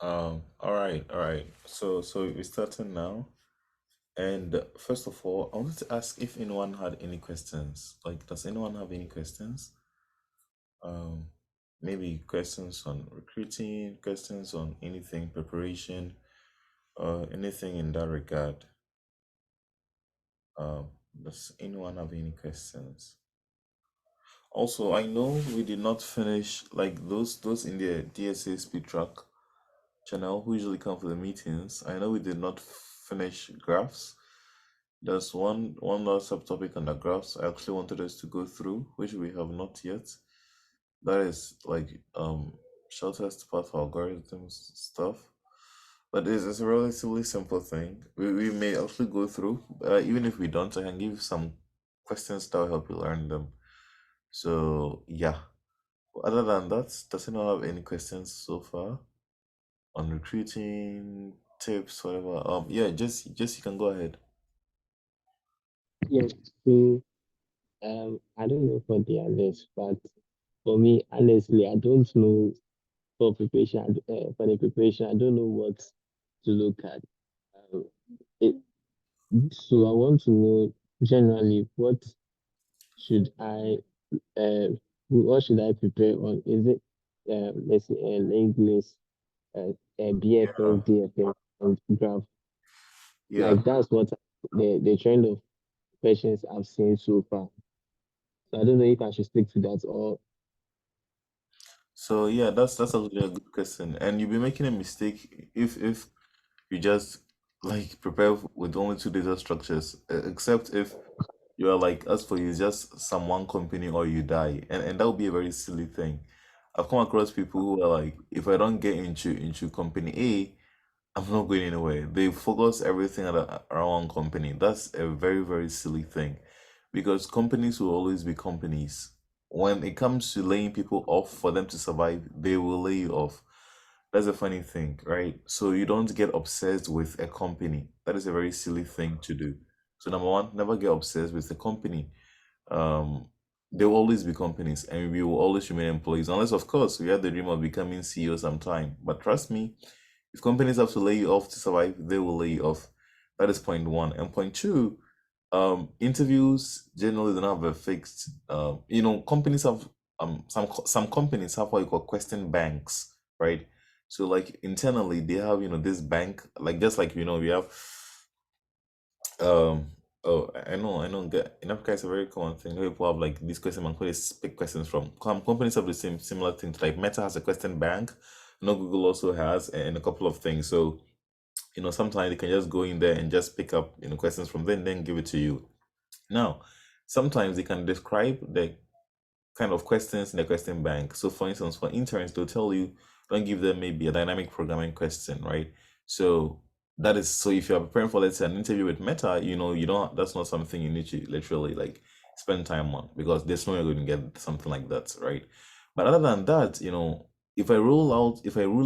All right. So we're starting now. And first of all, I wanted to ask if anyone had any questions. Like, does anyone have any questions? Um, Maybe questions on recruiting, questions on anything, preparation, or anything in that regard. Um, does anyone have any questions? Also, I know we did not finish like those in the DSA speed track channel who usually come for the meetings. I know we did not finish graphs. There's one last subtopic on the graphs I actually wanted us to go through, which we have not yet. That is like shortest path algorithms stuff. But it's a relatively simple thing. We may actually go through, even if we don't, I can give you some questions that will help you learn them. So yeah. Other than that, does anyone have any questions so far on recruiting tips, whatever? Yeah, just you can go ahead. Yes, so I don't know for the others, but for me, honestly, I don't know for preparation. For the preparation, I don't know what to look at. Um, it, so I want to know generally should I uh, what should I prepare on? Is it let's say English, Yeah, BFS, DFS, and graph? yeah. Like that's what the trend of questions I've seen so far. So I don't know if I should stick to that or So yeah, that's actually a good question. And you'll be making a mistake if you just like prepare with only two data structures, except if you are like as for you, it's just some one company or you die, and that would be a very silly thing. I've come across people who are like, if I don't get into company A, I'm not going anywhere. They focus everything around one company. That's a very, very silly thing because companies will always be companies. When it comes to laying people off for them to survive, they will lay you off. That's a funny thing, right? So you don't get obsessed with a company. That is a very silly thing to do. So number one, never get obsessed with a company. Um, there will always be companies, and we will always remain employees, unless of course we have the dream of becoming CEO sometime. But trust me, if companies have to lay you off to survive, they will lay you off. That is point one. And point two, interviews generally don't have a fixed. Companies have some companies have what you call question banks, right? So like internally they have this bank, like just like we have um oh, I know get in Africa it's a very common thing. People have like these question bank where they pick questions from. Companies have the same similar things. Like Meta has a question bank, Google also has, and a couple of things. So sometimes they can just go in there and just pick up questions from there and then give it to you. Now, sometimes they can describe the kind of questions in the question bank. So, for instance, for interns, they'll tell you don't give them maybe a dynamic programming question, right? So that is so if you're preparing for let's say an interview with Meta, you don't that's not something you need to literally like spend time on because there's no way you're going to get something like that, right? But other than that, if I rule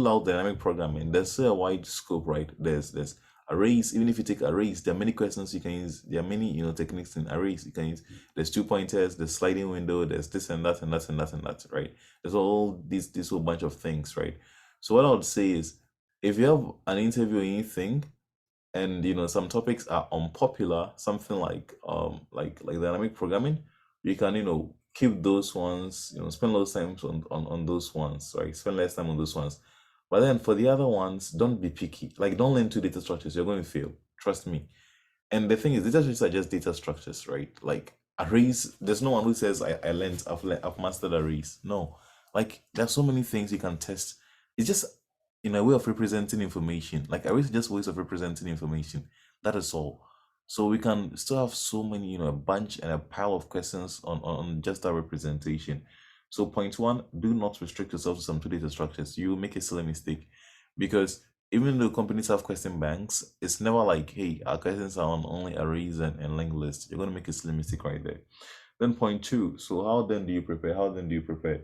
out dynamic programming, there's still a wide scope, right? There's arrays. Even if you take arrays, there are many questions you can use. There are many techniques in arrays you can use. There's two pointers, there's sliding window, there's this and that and that and that and that, right? There's all this whole bunch of things, right? So what I would say is if you have an interview or anything and some topics are unpopular, something like dynamic programming, you can keep those ones, spend those times on those ones, right? Spend less time on those ones. But then for the other ones, don't be picky. Like don't learn two data structures, you're going to fail. Trust me. And the thing is, data structures are just data structures, right? Like arrays, there's no one who says I've mastered arrays. No, like there's so many things you can test. It's just in a way of representing information. Like arrays are just ways of representing information. That is all. So we can still have so many, a bunch and a pile of questions on just that representation. So point one, do not restrict yourself to some two data structures. You will make a silly mistake because even though companies have question banks, it's never like, hey, our questions are on only arrays and linked lists. You're going to make a silly mistake right there. Then point two, so how then do you prepare? How then do you prepare?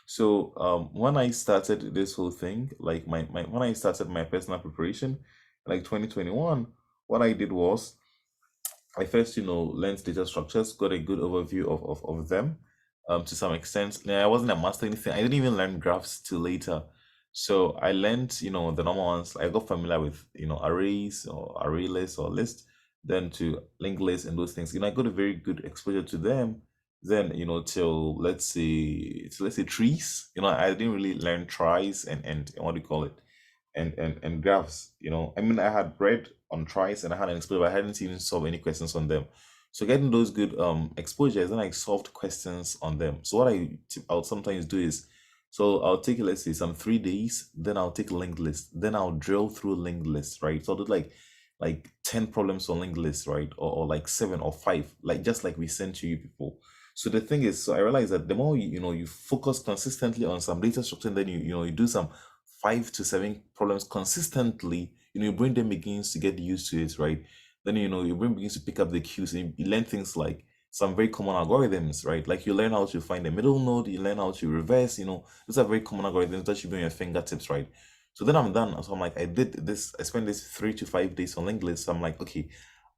So when I started this whole thing, like my when I started my personal preparation, like 2021, what I did was I first, learned data structures, got a good overview of them to some extent. Now, I wasn't a master in anything. I didn't even learn graphs till later. So I learned, the normal ones. I got familiar with, arrays or array lists or list, then to linked lists and those things. I got a very good exposure to them. Then, till let's say trees. I didn't really learn tries and what do you call it? And graphs. I mean, I had read on tries and I had an exposure, but I hadn't even solved any questions on them. So getting those good exposures, then I solved questions on them. So what I'll sometimes do is, so I'll take, let's say, some 3 days, then I'll take linked list, then I'll drill through linked list, right? So I'll do like 10 problems on linked list, right? Or like 7 or 5, like just like we sent to you people. So the thing is, so I realized that the more you focus consistently on some data structure, and then you do some 5 to 7 problems consistently, your brain then begins to get used to it, right? Then your brain begins to pick up the cues, and you learn things like some very common algorithms, right? Like you learn how to find the middle node, you learn how to reverse, those are very common algorithms that should be on your fingertips, right? So then I'm done. So I'm like, I spent this 3 to 5 days on linked list. So I'm like, okay,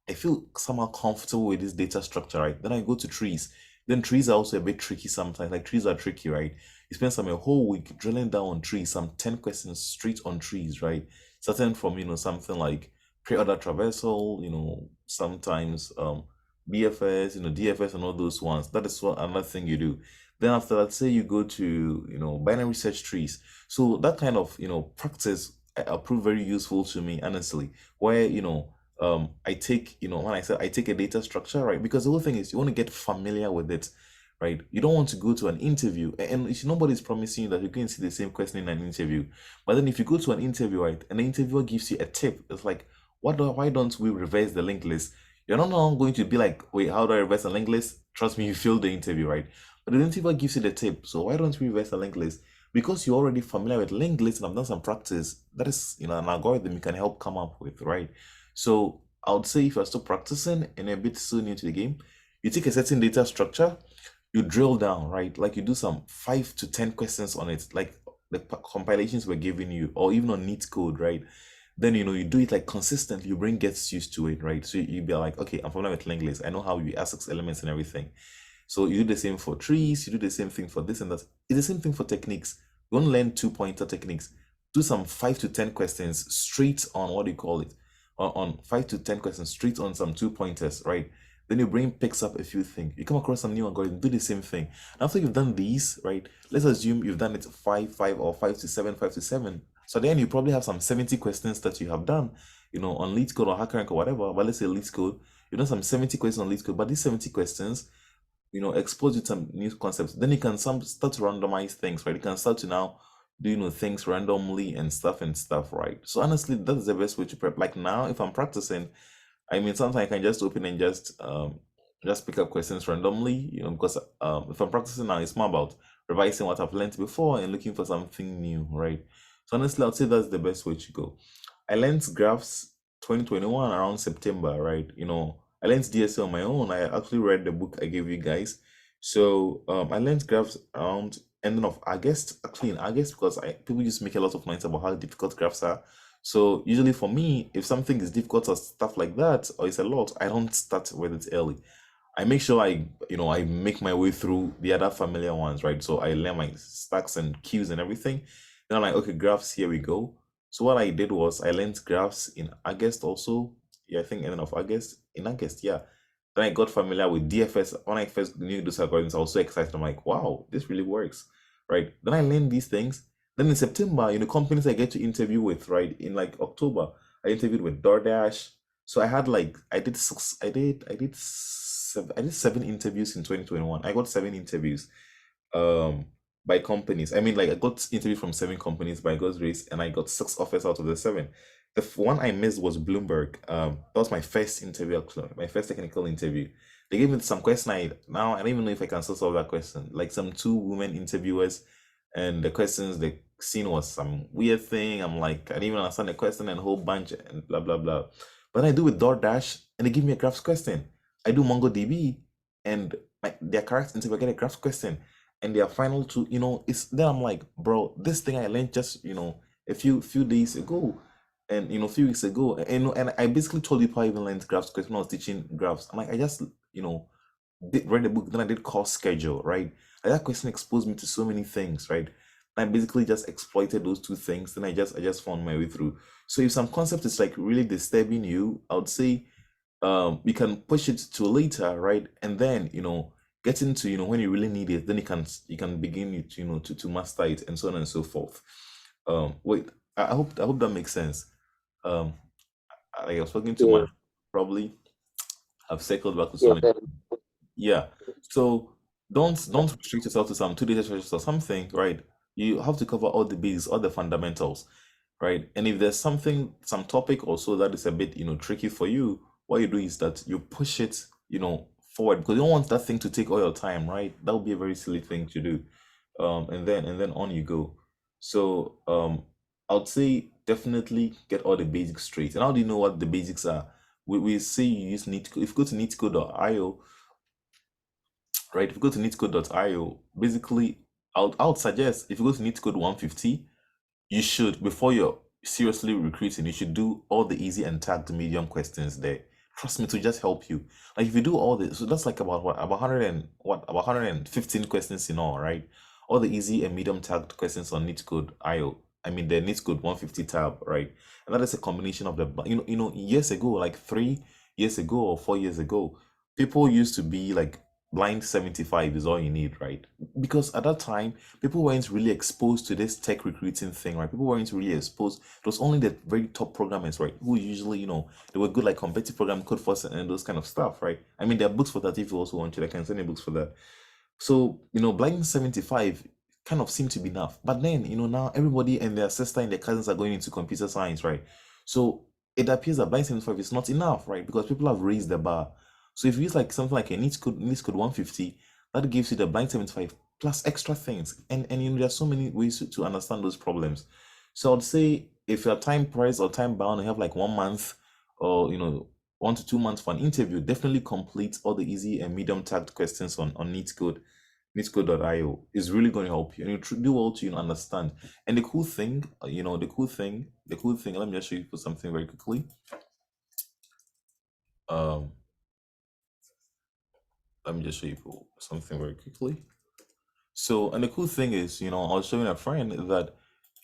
I feel somehow comfortable with this data structure, right? Then I go to trees. Then trees are also a bit tricky sometimes. Like trees are tricky, right? You spend a whole week drilling down on trees, some 10 questions straight on trees, right? Starting from, something like pre-order traversal, sometimes BFS, DFS and all those ones. That is what another thing you do. Then after that, say you go to, binary search trees. So that kind of, practice proved very useful to me, honestly, where, I take, when I said I take a data structure, right? Because the whole thing is you want to get familiar with it, right? You don't want to go to an interview and nobody's promising you that you're going to see the same question in an interview. But then if you go to an interview, right, and the interviewer gives you a tip, it's like, why don't we reverse the linked list? You're not now going to be like, wait, how do I reverse a linked list? Trust me, you failed the interview, right? But the interviewer gives you the tip. So why don't we reverse the linked list? Because you're already familiar with linked lists and I've done some practice, that is, an algorithm you can help come up with, right? So I would say if you're still practicing and a bit so new to the game, you take a certain data structure, you drill down, right? Like you do some 5 to 10 questions on it, like the compilations we're giving you, or even on neat code, right? Then you do it like consistently, your brain gets used to it, right? So you be like, okay, I'm familiar with linked lists. I know how you access elements and everything. So you do the same for trees, you do the same thing for this and that. It's the same thing for techniques. You want to learn 2 pointer techniques. Do some 5 to 10 questions straight on what do you call it? On 5 to 10 questions straight on some 2 pointers, right? Then your brain picks up a few things. You come across some new algorithm, do the same thing. And after you've done these, right? Let's assume you've done it 5 or 5 to 7. So then you probably have some 70 questions that you have done, on lead code or HackerRank or whatever. But let's say lead code, you've done some 70 questions on lead code. But these 70 questions, expose you to some new concepts. Then you can start to randomize things, right? You can start to now do things randomly and stuff, right? So honestly, that's the best way to prep. Like now, if I'm practicing, I mean, sometimes I can just open and just pick up questions randomly, because if I'm practicing now, it's more about revising what I've learned before and looking for something new, right? So honestly, I'd say that's the best way to go. I learned graphs 2021 around September, right? I learned DSL on my own. I actually read the book I gave you guys. So I learned graphs around ending of August, actually in August, because people just make a lot of noise about how difficult graphs are. So usually for me, if something is difficult or stuff like that, or it's a lot, I don't start with it early. I make sure I make my way through the other familiar ones, right? So I learn my stacks and queues and everything. Then I'm like, okay, graphs, here we go. So what I did was I learned graphs in August also. Yeah, I think ending of August. In August, yeah. Then I got familiar with DFS. When I first knew those algorithms, I was so excited. I'm like, wow, this really works, right? Then I learned these things. Then in September, companies I get to interview with, right? In like October, I interviewed with DoorDash. So I had like I did 7 interviews in 2021. I got 7 interviews by companies. I mean, like I got interviewed from 7 companies by God's grace, and I got 6 offers out of the 7. The one I missed was Bloomberg. That was my first interview, actually, my first technical interview. They gave me some question. I don't even know if I can still solve that question. Like some 2 women interviewers, and the questions they seen was some weird thing. I'm like, I didn't even understand the question and a whole bunch and blah blah blah. But I do with DoorDash, and they give me a graphs question. I do MongoDB, and their character interview, I get a graphs question, and their final two, it's then I'm like, bro, this thing I learned just a few days ago, and a few weeks ago, and I basically told you how I even learned graphs because when I was teaching graphs, I'm like, I just read the book, then I did course schedule, right? And that question exposed me to so many things, right? I basically just exploited those two things. Then I just found my way through. So if some concept is like really disturbing you, I would say you can push it to later, right? And then get into when you really need it, then you can begin it, to master it, and so on and so forth. Wait, I hope that makes sense. Um, I was talking to my Yeah, probably have circled back to so yeah, many. Yeah. So don't restrict yourself to some 2 days stretches or something, right? You have to cover all the basics, all the fundamentals, right? And if there's some topic also that is a bit, tricky for you, what you do is that you push it, forward because you don't want that thing to take all your time, right? That would be a very silly thing to do. And then on you go. So I would say definitely get all the basics straight. And how do you know what the basics are? We say you use Neetcode. If you go to neetcode.io, right? If you go to neetcode.io, basically, I would suggest if you go to neetcode 150, you should, before you're seriously recruiting, you should do all the easy and tagged medium questions there. Trust me, to just help you. Like if you do all this, so that's like about what, about 100 and what, about 115 questions in all, right? All the easy and medium tagged questions on neetcode.io. I mean the neetcode 150 tab, right? And that is a combination of years ago, like 3 years ago or 4 years ago, people used to be like blind 75 is all you need, right? Because at that time people weren't really exposed to this tech recruiting thing, right? People weren't really exposed. It was only the very top programmers, right? Who usually, they were good like competitive program, code force, and those kind of stuff, right? I mean, there are books for that if you also want to. I can send you books for that. So, blind 75 kind of seemed to be enough. But then, now everybody and their sister and their cousins are going into computer science, right? So it appears that blind 75 is not enough, right? Because people have raised the bar. So if you use like something like a needs code 150, that gives you the blind 75 plus extra things. And there's so many ways to understand those problems. So I'd say if you're time pressed or time bound and you have like 1 month or 1 to 2 months for an interview, definitely complete all the easy and medium tagged questions on neetscode.io is really going to help you, and you do well to understand. And the cool thing, let me just show you for something very quickly. Um, let me just show you for something very quickly. So, and the cool thing is, I was showing a friend that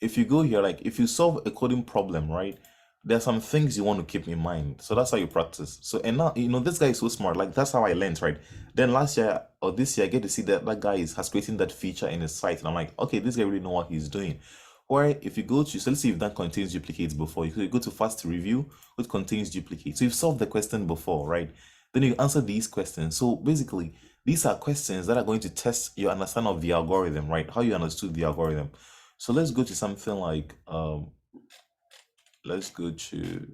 if you go here, like if you solve a coding problem, right, there are some things you want to keep in mind. So that's how you practice. So, and now, this guy is so smart. Like that's how I learned, right? Then last year or this year, I get to see that guy has created that feature in his site, and I'm like, okay, this guy really know what he's doing. Or if you go to, so let's see if that contains duplicates before. You could go to fast review, which contains duplicates. So you've solved the question before, right? Then you answer these questions. So basically, these are questions that are going to test your understanding of the algorithm, right? How you understood the algorithm. So let's go to something like let's go to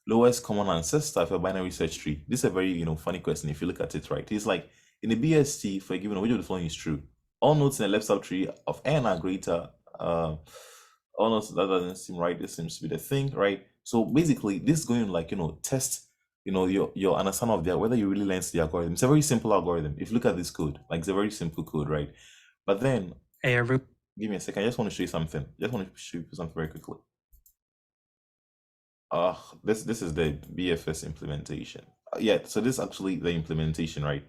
lowest common ancestor of a binary search tree. This is a very funny question if you look at it, right? It's like in a BST for a given which of the following is true. All nodes in the left subtree of n are greater. All nodes that doesn't seem right. This seems to be the thing, right? So basically, this is going to like test your understanding of whether you really learned the algorithm. It's a very simple algorithm. If you look at this code, like it's a very simple code, right? But then Hey, give me a second. I just want to show you something. Just want to show you something very quickly. This is the BFS implementation. Yeah, so this is actually the implementation, right?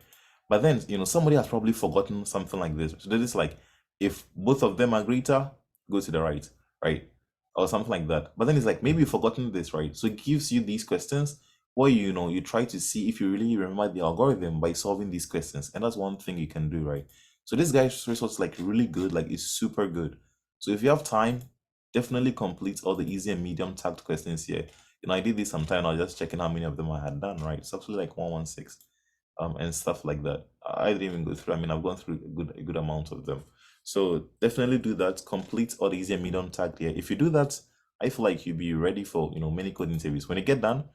But then, somebody has probably forgotten something like this. So this is like, if both of them are greater, go to the right, right? Or something like that. But then it's like, maybe you've forgotten this, right? So it gives you these questions where you try to see if you really remember the algorithm by solving these questions. And that's one thing you can do, right? So this guy's resource is like really good, like it's super good. So if you have time, definitely complete all the easy and medium tagged questions here. I did this sometime. I was just checking how many of them I had done. Right, it's actually like 116, and stuff like that. I didn't even go through. I mean, I've gone through a good amount of them. So definitely do that. Complete all the easy and medium tagged here. If you do that, I feel like you'll be ready for many code interviews. When you get done,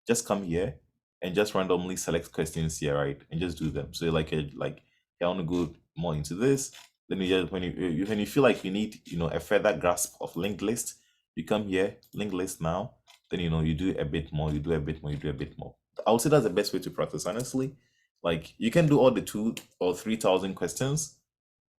just come here and just randomly select questions here, right, and just do them. So like I want to go more into this. Then you just when you feel like you need a further grasp of linked list, you come here, linked list now. Then you do a bit more, you do a bit more, you do a bit more. I would say that's the best way to practice, honestly. Like you can do all the 2 or 3,000 questions.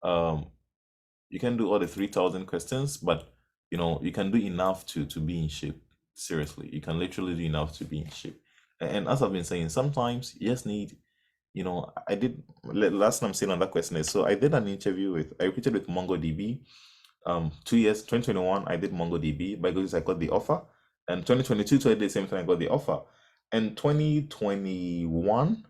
You can do all the 3,000 questions, but you can do enough to be in shape. Seriously, you can literally do enough to be in shape. And as I've been saying, sometimes you just need last time I'm saying on that question is, so I did an interview I recruited with MongoDB. 2 years, 2021, I did MongoDB because I got the offer. And 2022, so I did the same thing, I got the offer. And 2022,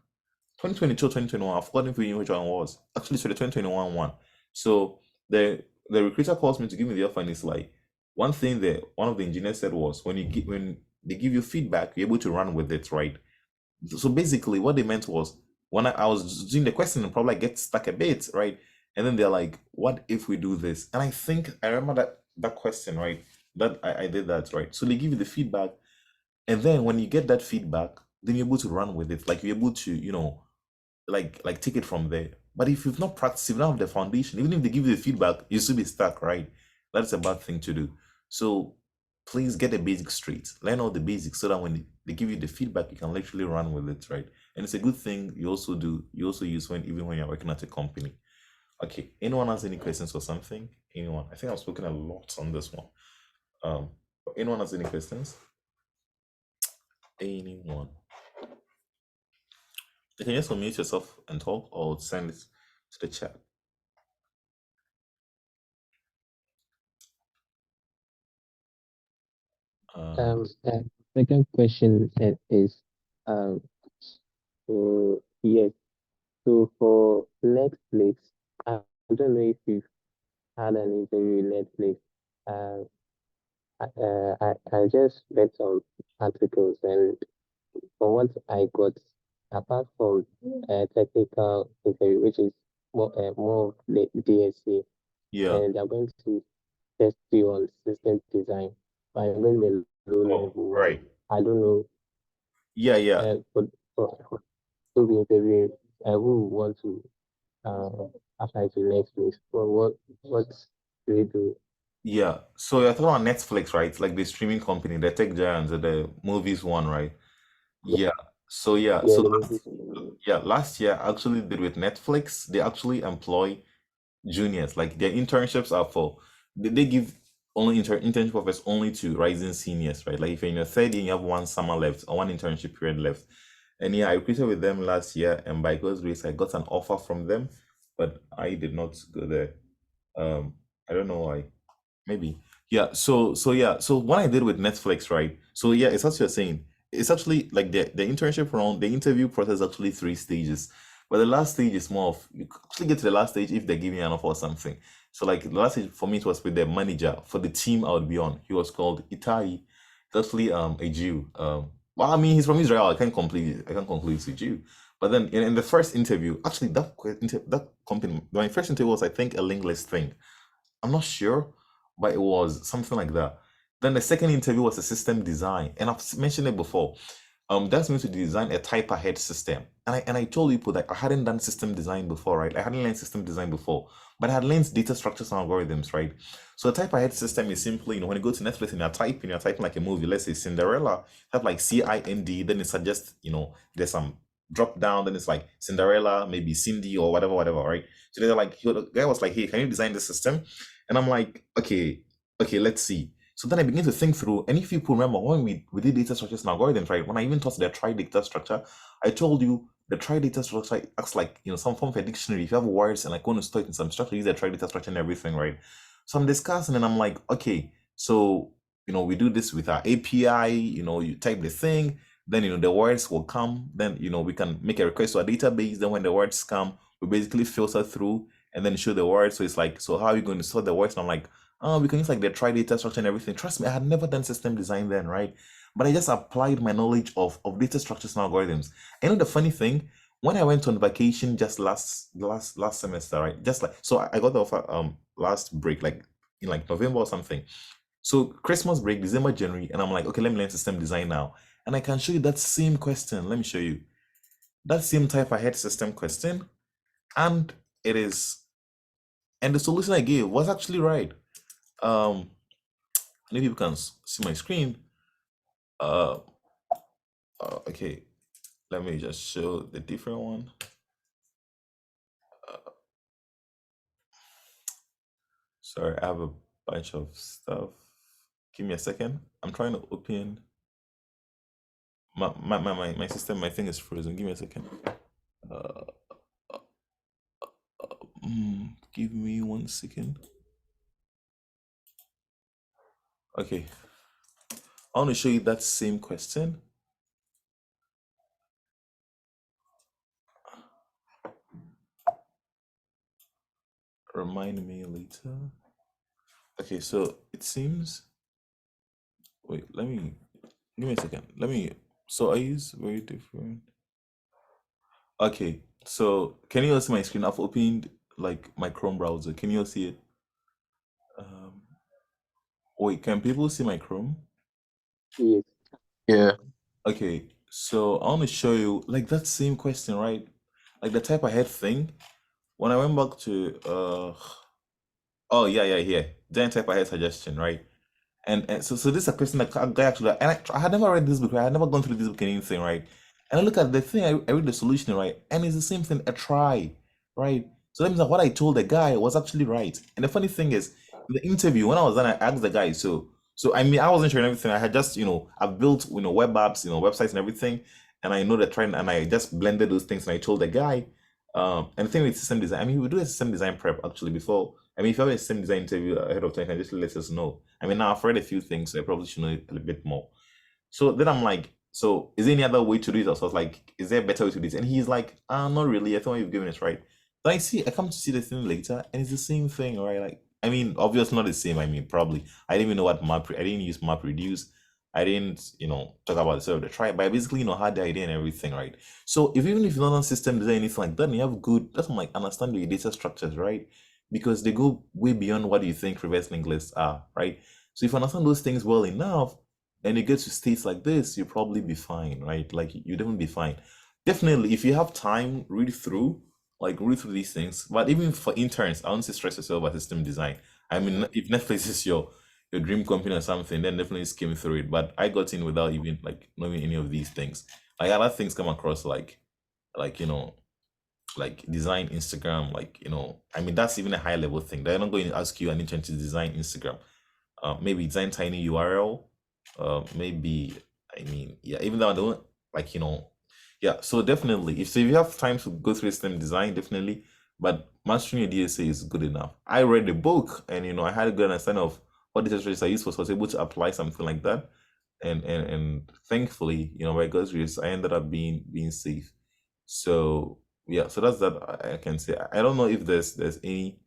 2021, I've forgotten which one was. Actually, so the 2021 one. So the recruiter calls me to give me the offer, and it's like one thing that one of the engineers said was when they give you feedback, you're able to run with it, right? So basically, what they meant was when I was doing the question, and probably get stuck a bit, right? And then they're like, "What if we do this?" And I think I remember that question, right? That I did that, right? So they give you the feedback, and then when you get that feedback, then you're able to run with it. Like you're able to, like take it from there. But if you've not practiced, if you don't have the foundation, even if they give you the feedback, you still be stuck, right? That's a bad thing to do. So please get the basics straight. Learn all the basics so that when they give you the feedback, you can literally run with it, right? And it's a good thing you also use even when you're working at a company. Okay. Anyone has any questions or something? Anyone? I think I've spoken a lot on this one. Um, anyone has any questions? Anyone? You can just unmute yourself and talk or send it to the chat. Um, uh, Second question is, um, yes. So for Netflix, I don't know if you've had an interview with Netflix. Uh, I just read some articles, and from what I got, apart from technical interview, which is more of the DSC, Yeah. and they're going to test you on system design by going the low Oh, level one. right. I don't know, Yeah, yeah. for to be interviewing, who would want to apply to Netflix. Well, what do we do? Yeah. So you're talking about Netflix, right? Like the streaming company, the tech giants, the movies one, right? Yeah, Yeah. So yeah. yeah, So the movies. last year I actually did with Netflix. They actually employ juniors. Like their internships are for they give only internship offers only to rising seniors, right? Like if you're in your third year, you have one summer left or one internship period left. And yeah, I recruited with them last year, and by God's grace, I got an offer from them, but I did not go there. I don't know why. Maybe. Yeah. So what I did with Netflix, right? So yeah, it's as you're saying. It's actually like the internship round, the interview process is actually 3 stages. But the last stage is more of you actually get to the last stage if they give you an offer or something. So like the last stage for me it was with the manager for the team I would be on. He was called Itai. He's actually a Jew. Well, I mean he's from Israel. I can't conclude he's a Jew. But then in the first interview, actually that company, my first interview was I think a linkless thing. I'm not sure, but it was something like that. Then the second interview was a system design, and I've mentioned it before. That's me to design a type ahead system, and I told people that I hadn't done system design before, right? I hadn't learned system design before, but I had learned data structures and algorithms, right? So a type ahead system is simply, when you go to Netflix and you're typing like a movie, let's say Cinderella, have like CIND, then it suggests, there's some drop down, then it's like Cinderella, maybe Cindy or whatever, whatever, right? So they're like, the guy was like, hey, can you design this system? And I'm like, okay, let's see. So then I begin to think through, and if you could remember when we did data structures and algorithms, right? When I even taught the try data structure, I told you the try data structure acts like some form of a dictionary. If you have words and like want to store it in some structure, use the try data structure and everything, right? So I'm discussing and I'm like, okay, so we do this with our API, you type the thing, then the words will come, then we can make a request to a database, then when the words come, we basically filter through and then show the words. So it's like, so how are you going to sort the words? And I'm like, oh, we can use like the try data structure and everything. Trust me, I had never done system design then, right? But I just applied my knowledge of data structures and algorithms. And the funny thing, when I went on vacation just last semester, right? Just like so I got the offer last break, like in like November or something. So Christmas break, December, January, and I'm like, okay, let me learn system design now. And I can show you that same question. Let me show you. That same type ahead system question. And it is and the solution I gave was actually right. Um, maybe people can see my screen. Uh, okay, let me just show the different one. Uh, sorry, I have a bunch of stuff. Give me a second. I'm trying to open my system. My thing is frozen. Give me a second. Uh, give me 1 second. Okay, I want to show you that same question. Remind me later. Okay, so it seems. Wait, let me give me a second. Let me. So I use very different. Okay, so can you all see my screen? I've opened like my Chrome browser. Can you all see it? Um, wait, can people see my Chrome? Yes. Yeah. Okay, so I want to show you like that same question, right? Like the type ahead thing. When I went back to oh yeah, yeah, here. Giant type ahead suggestion, right? And so this is a question that guy actually, and I had never read this book, right? I had never gone through this book and anything, right? And I look at the thing, I read the solution, right? And it's the same thing, a try, right? So that means that what I told the guy was actually right. And the funny thing is, in the interview, when I was done, I asked the guy, so I mean, I wasn't sure everything. I had just, I've built, web apps, websites and everything, and I know the trend, and I just blended those things, and I told the guy, and the thing with system design, I mean, we do a system design prep actually before. I mean, if you have a system design interview ahead of time, you can just let us know. I mean, now I've read a few things, so I probably should know a little bit more. So then I'm like, so is there any other way to do it? So I was like, is there a better way to do this? And he's like, not really. I thought you've given it right. Then I come to see the thing later, and it's the same thing, right? Like, I mean, obviously not the same. I mean, probably I didn't even know what I didn't use map reduce. I didn't, talk about the sort of the try, but I basically, had the idea and everything, right? So if even if you don't know system design anything like that, and you have good, that's like understand your data structures, right? Because they go way beyond what you think reverse linked lists are, right? So if you understand those things well enough, and you get to states like this, you'll probably be fine, right? Like you definitely be fine. Definitely, if you have time, read through these things. But even for interns, I don't say stress yourself about system design. I mean, if Netflix is your dream company or something, then definitely skim through it. But I got in without even like knowing any of these things. Like other things come across like like design Instagram, I mean that's even a high level thing. They're not going to ask you an intern to design Instagram. Maybe design tiny URL. Maybe I mean yeah, even though I don't like yeah. So definitely, if you have time to go through system design, definitely. But mastering your DSA is good enough. I read the book, and I had a good understanding of what data strategies are used for, so I was able to apply something like that. And thankfully, by God's grace, I ended up being safe. So yeah, so that's that I can say. I don't know if there's any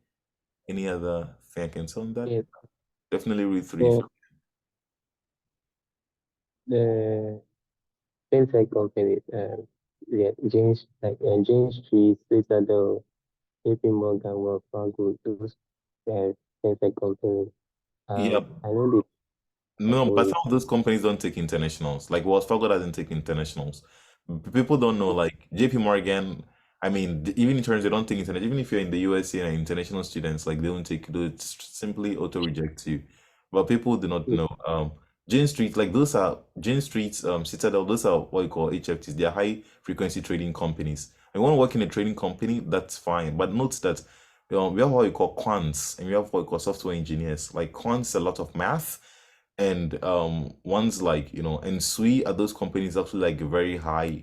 other thing I can tell on that. Yes. Definitely read through if For the fintech companies, yeah, Jane Street, Citadel, JP Morgan, Wells Fargo, those uh, fintech companies. yeah. I know they No, but operate. some of those companies don't take internationals. Like Wells Fargo doesn't take internationals. People don't know. Like JP Morgan, I mean, even in terms they don't take international. Even if you're in the USA and international students, like they don't take. They simply auto reject you. But people do not know. Jane Street, like those are Jane Street, Citadel. Those are what you call HFTs. They are high frequency trading companies. And you want to work in a trading company, that's fine. But note that we have what you call quants and we have what you call software engineers. Like quants, a lot of math and ones like and SWE at those companies actually like very high.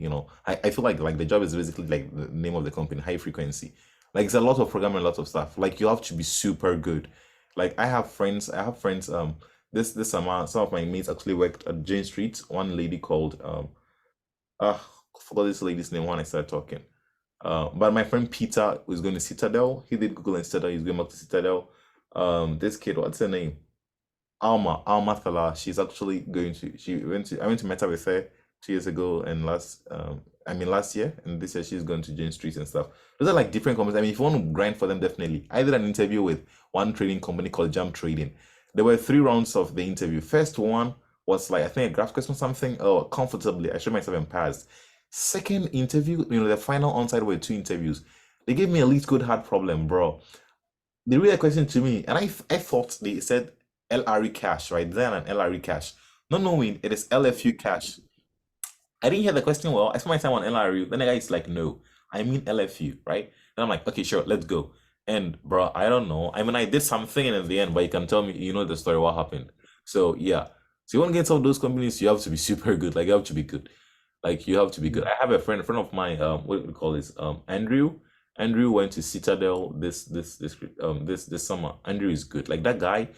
I feel like the job is basically like the name of the company, high frequency. Like it's a lot of programming, a lot of stuff. Like you have to be super good. Like I have friends this summer some of my mates actually worked at Jane Street. One lady called uh forgot this lady's name when I started talking. But my friend Peter was going to Citadel. He did Google and Citadel. He's going back to Citadel. This kid, what's her name? Alma Thala, she's actually going to I went to Meta with her 2 years ago and last year, and this year she's going to Jane Street and stuff. Those are like different companies. I mean, if you want to grind for them, definitely. I did an interview with one trading company called Jump Trading. There were 3 rounds of the interview. First one was like I think a graph question or something. Oh, comfortably. I showed myself and passed. Second interview, the final onsite were 2 interviews. They gave me a lead code hard problem, bro. They read a question to me, and I thought they said LRE cache, right? Then an LRE cache. Not knowing it is LFU cache. I didn't hear the question well. I spent my time on LRE. Then the guy is like, no, I mean LFU, right? Then I'm like, okay, sure, let's go. And bro, I don't know. I mean, I did something and in the end, but you can tell me, the story, what happened. So yeah. So you want to get some of those companies, you have to be super good. Like you have to be good. Like you have to be good. I have a friend of mine, what do we call this? Andrew. Andrew went to Citadel this summer. Andrew is good. Like that guy,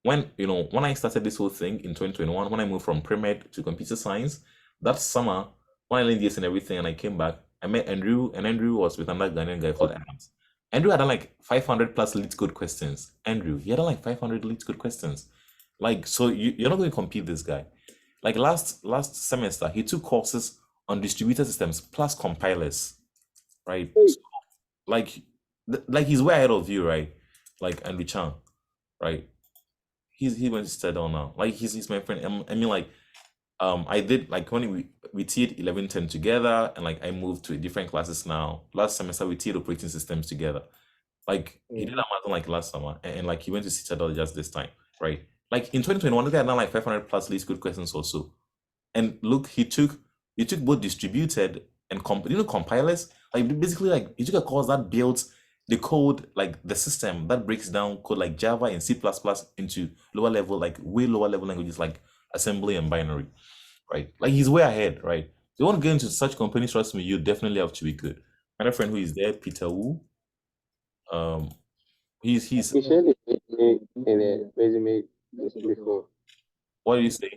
when I started this whole thing in 2021, when I moved from pre-med to computer science, that summer when I learned this and everything, and I came back, I met Andrew, and Andrew was with another Ghanaian guy called Adams. Andrew had done like 500 plus lead code questions. Andrew, he had done like 500 lead code questions. Like, so you're not going to compete this guy. Like last semester, he took courses on distributed systems plus compilers, right? Hey, So, like, like he's way ahead of you, right? Like Andrew Chan, right? He went to Stedon now. Like he's my friend. I mean, like I did like when we tiered 11 10 together, and like I moved to different classes now. Last semester we tiered operating systems together. Like he did a mm, marathon like last summer, and like he went to Citadel just this time, right? Like in 2021, the guy had done like 500 plus least good questions or so. And look, he took both distributed and compilers. Like basically, like he took a course that builds the code, like the system that breaks down code like Java and C++ into lower level, like way lower level languages like assembly and binary, right? Like he's way ahead, right? If you want to get into such companies, trust me, you definitely have to be good. My other friend who is there, Peter Wu, um, he's he shared his resume in a resume before. what do you say?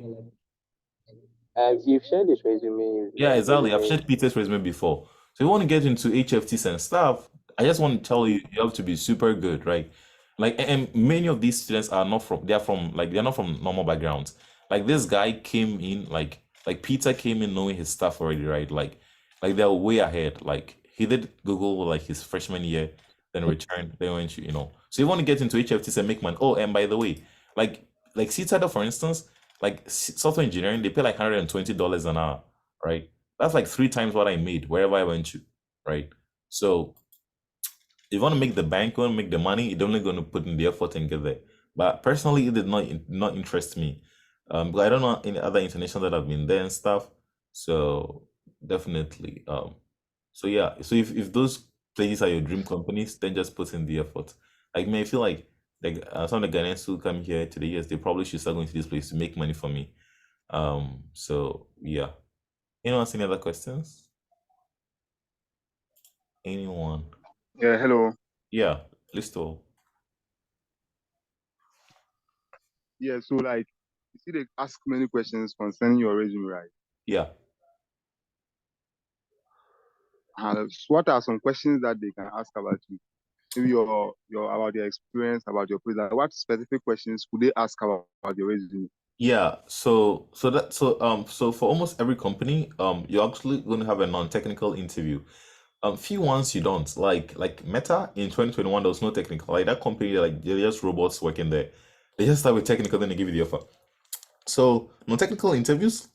You've shared his resume in Yeah, exactly. I've resume. shared Peter's resume before. So you want to get into HFTs and stuff, I just want to tell you, you have to be super good, right? Like, and many of these students are not from, they're not from normal backgrounds. Like this guy came in, like Peter came in knowing his stuff already, right? Like they're way ahead. Like he did Google like his freshman year, then returned, then went to. So you want to get into HFTs and make money. Oh, and by the way, like Citadel, for instance, like software engineering, they pay like $120 an hour, right? That's like 3 times what I made wherever I went to, right? So if you want to make the bank, you want to make the money, you're only going to put in the effort and get there. But personally, it did not interest me. But I don't know any other international that have been there and stuff. So definitely, so yeah. So if those places are your dream companies, then just put in the effort. Like me, I feel like some of the Ghanaians who come here to the US, they probably should start going to this place to make money for me. So yeah. Anyone see any other questions? Anyone? Yeah, hello. Yeah, list all. Yeah, so like you see they ask many questions concerning your resume, right? Yeah. So what are some questions that they can ask about you? Maybe your about your experience, about your present. What specific questions could they ask about your resume? Yeah, so for almost every company, you're actually going to have a non-technical interview. Few ones you don't like Meta in 2021. There was no technical. Like that company, like they're just robots working there. They just start with technical, then they give you the offer. So non-technical interviews,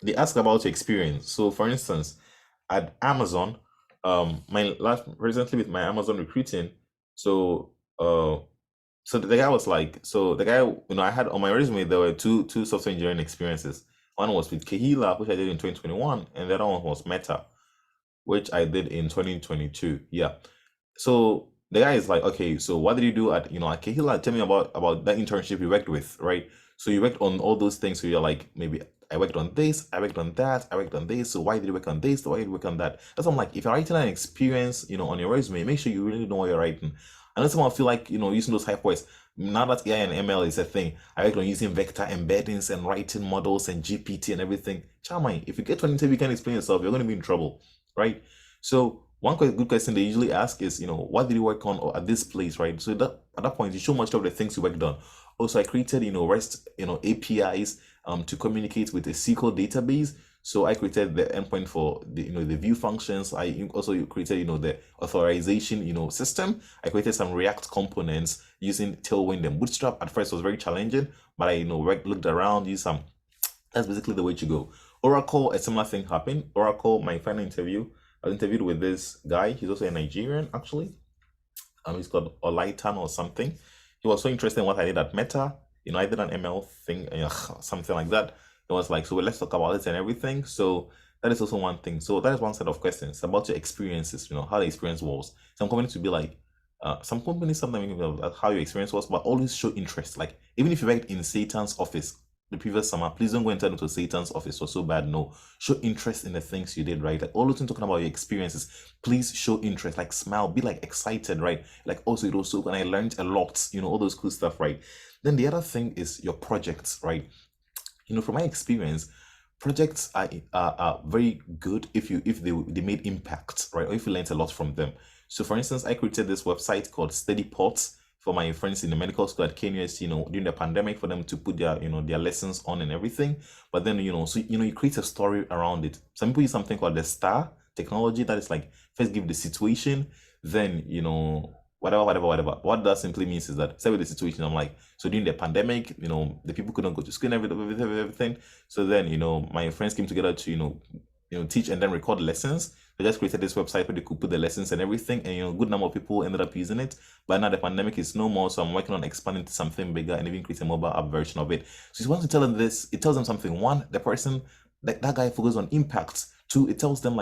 they ask about your experience. So for instance, at Amazon, my last recently with my Amazon recruiting, so so the guy was like, so the guy, I had on my resume there were two software engineering experiences. One was with Kahila, which I did in 2021, and the other one was Meta, which I did in 2022. Yeah. So the guy is like, okay, so what did you do at Kahila? Tell me about that internship you worked with, right? So you worked on all those things. So you're like, maybe I worked on this, I worked on that, I worked on this. So why did you work on this? Why did you work on that? That's why I'm like, if you're writing an experience, on your resume, make sure you really know what you're writing. Unless someone feel like, using those hype words. Now that AI and ML is a thing, I worked on using vector embeddings and writing models and GPT and everything. Charming. If you get to an interview, you can't explain yourself, you're going to be in trouble, right? So one good question they usually ask is, what did you work on at this place, right? So that at that point you show much of the things you worked on. Also, I created, REST, APIs to communicate with a SQL database. So I created the endpoint for the view functions. I also created, the authorization, system. I created some React components using Tailwind and Bootstrap. At first, it was very challenging, but I, looked around, used some. That's basically the way to go. Oracle, a similar thing happened. Oracle, my final interview, I interviewed with this guy. He's also a Nigerian, actually. He's called Olaitan or something. He was so interested in what I did at Meta. I did an ML thing, something like that. It was like, so let's talk about it and everything. So that is also one thing. So that is one set of questions about your experiences, how the experience was. Some companies will be like, some companies sometimes how your experience was, but always show interest. Like even if you worked in Satan's office, the previous summer, please don't go and turn into Satan's office or so bad. No, show interest in the things you did, right? Like all the time talking about your experiences, please show interest, like smile, be like excited, right? Like also it was so, and I learned a lot, all those cool stuff, right? Then the other thing is your projects, right? From my experience, projects are very good if they made impact, right? Or if you learned a lot from them. So for instance, I created this website called Study Pots for my friends in the medical school at KNUST, during the pandemic for them to put their lessons on and everything. But then, you create a story around it. Some people use something called the STAR technology that is like first give the situation, then, whatever. What that simply means is that, say with the situation, I'm like, so during the pandemic, the people couldn't go to school and everything. So then, my friends came together to, teach and then record lessons. They just created this website where they could put the lessons and everything, and a good number of people ended up using it. But now the pandemic is no more, so I'm working on expanding to something bigger and even create a mobile app version of it. So if you want to tell them this, it tells them something. One, the person, that guy focuses on impact. Two, it tells them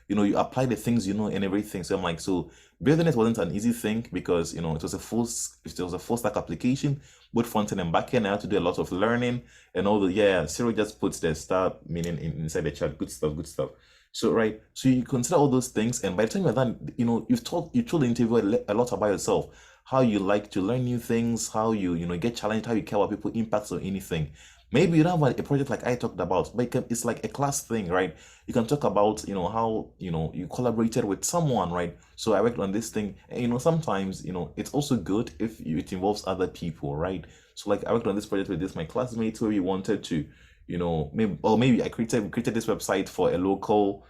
you apply the things and everything. So I'm like, so building it wasn't an easy thing because it was a full stack application, both front end and back end. I had to do a lot of learning and all the Cyril just puts the star meaning inside the chat. Good stuff. So right, so you consider all those things, and by the time you're done, you told the interviewer a lot about yourself, how you like to learn new things, how you get challenged, how you care about people impacts or anything. Maybe you don't have a project like I talked about, but it's like a class thing, right? You can talk about how you collaborated with someone, right? So I worked on this thing, and sometimes it's also good if it involves other people, right? So like I worked on this project with my classmates where we wanted to maybe I created this website for a local,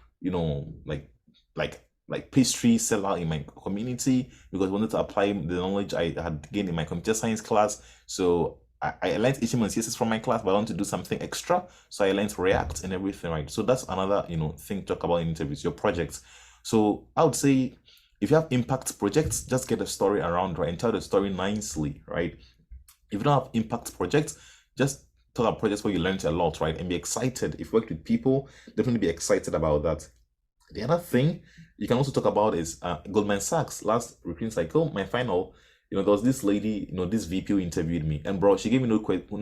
like pastry seller in my community because I wanted to apply the knowledge I had gained in my computer science class. So I learned HTML and CSS from my class, but I want to do something extra. So I learned React and everything, right? So that's another, thing to talk about in interviews, your projects. So I would say if you have impact projects, just get a story around, right? And tell the story nicely, right? If you don't have impact projects, just talk about projects where you learned a lot, right? And be excited. If you work with people, definitely be excited about that. The other thing you can also talk about is Goldman Sachs last recruiting cycle, my final. There was this lady, this VP who interviewed me, and bro, she gave me no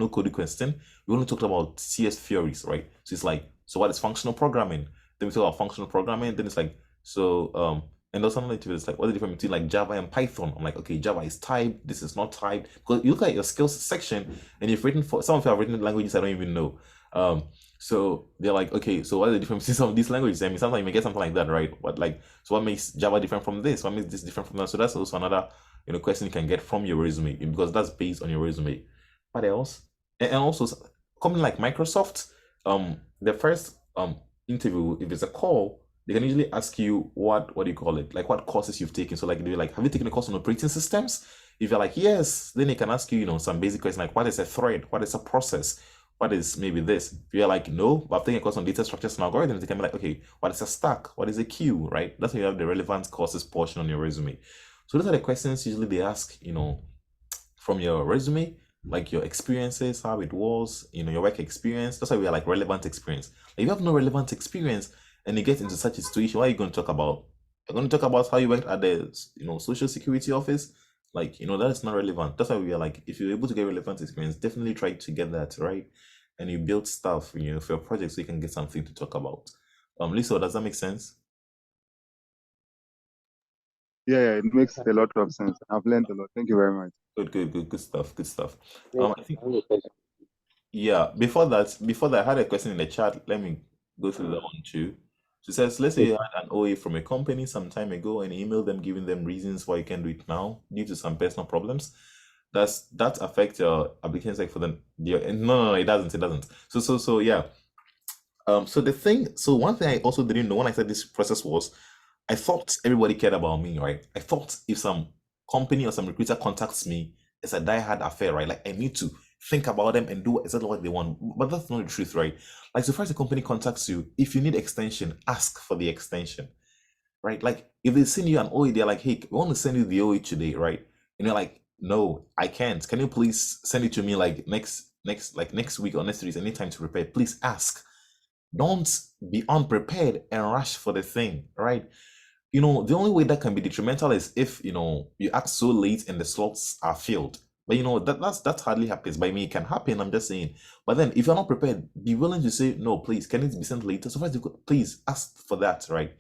coding question. We only talked about CS theories, right? So it's like, so what is functional programming? Then we talk about functional programming. Then it's like, so and also another interview is like, what's the difference between like Java and Python? I'm like, okay, Java is typed, this is not typed. Because you look at your skills section, and you've written for some of you have written languages I don't even know. So they're like, okay, so what is the difference between some of these languages? I mean, sometimes you may get something like that, right? So what makes Java different from this? What makes this different from that? So that's also another question you can get from your resume because that's based on your resume. What else? And also company like Microsoft, the first interview, if it's a call, they can usually ask you what do you call it? Like what courses you've taken. So like they're like, have you taken a course on operating systems? If you're like, yes, then they can ask you, some basic questions like what is a thread? What is a process? What is maybe this? If you're like, no, but I've taken a course on data structures and algorithms, they can be like, okay, what is a stack? What is a queue, right? That's when you have the relevant courses portion on your resume. So those are the questions usually they ask, from your resume, like your experiences, how it was, your work experience. That's why we are like relevant experience. If you have no relevant experience and you get into such a situation, what are you going to talk about? You're going to talk about how you worked at the, social security office. Like, that is not relevant. That's why we are like, if you're able to get relevant experience, definitely try to get that, right? And you build stuff, for your project so you can get something to talk about. Lisa, does that make sense? Yeah, it makes a lot of sense. I've learned a lot. Thank you very much. Good stuff. Yeah, I think I have a question. yeah. Before that, I had a question in the chat. Let me go through that one too. She says, let's say you had an OA from a company some time ago and emailed them giving them reasons why you can't do it now due to some personal problems. Does that affect your applications like for no, it doesn't. So yeah. So one thing I also didn't know when I said this process was I thought everybody cared about me, right? I thought if some company or some recruiter contacts me, it's a die-hard affair, right? Like I need to think about them and do exactly what they want. But that's not the truth, right? Like so first a company contacts you, if you need extension, ask for the extension, right? Like if they send you an OE, they're like, hey, we want to send you the OE today, right? And you're like, no, I can't. Can you please send it to me like next week or next 3 days, anytime to prepare? Please ask. Don't be unprepared and rush for the thing, right? The only way that can be detrimental is if you act so late and the slots are filled. But that hardly happens. By me, it can happen. I'm just saying. But then, if you're not prepared, be willing to say no. Please, can it be sent later? So first, please ask for that, right?